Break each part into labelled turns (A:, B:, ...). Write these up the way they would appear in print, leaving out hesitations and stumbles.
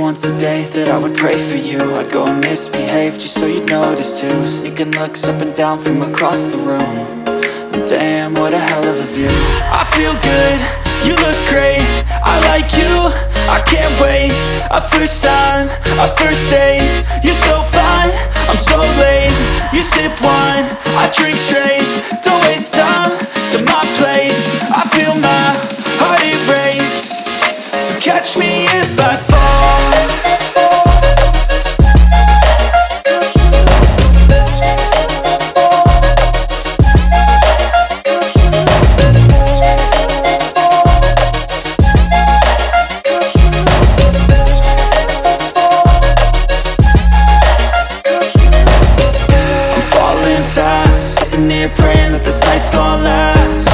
A: once a day that I would pray for you. I'd go and misbehave just so you'd notice too. Sneaking looks up and down from across the room. And damn, what a hell of a view. I feel good, you look great, I like you, I can't wait. A first time, a first date. You're so fine, I'm so late. You sip wine, I drink straight. Don't waste time to my place. I feel my heart erase. So catch me if I fall. Praying that this night's gonna last.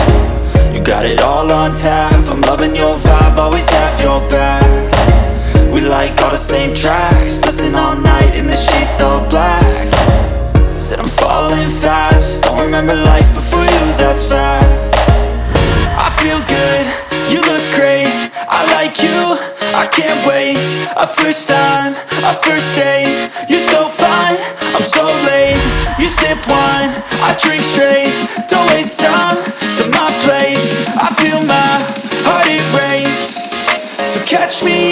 A: You got it all on tap, I'm loving your vibe, always have your back. We like all the same tracks, listen all night in the sheets all black. Said I'm falling fast, don't remember life before you, that's fact. I feel good, you look great, I like you, I can't wait. A first time, a first date. You're so fine, I'm so late. You sip wine, I drink straight. Don't waste time to my place. I feel my heart erase. So catch me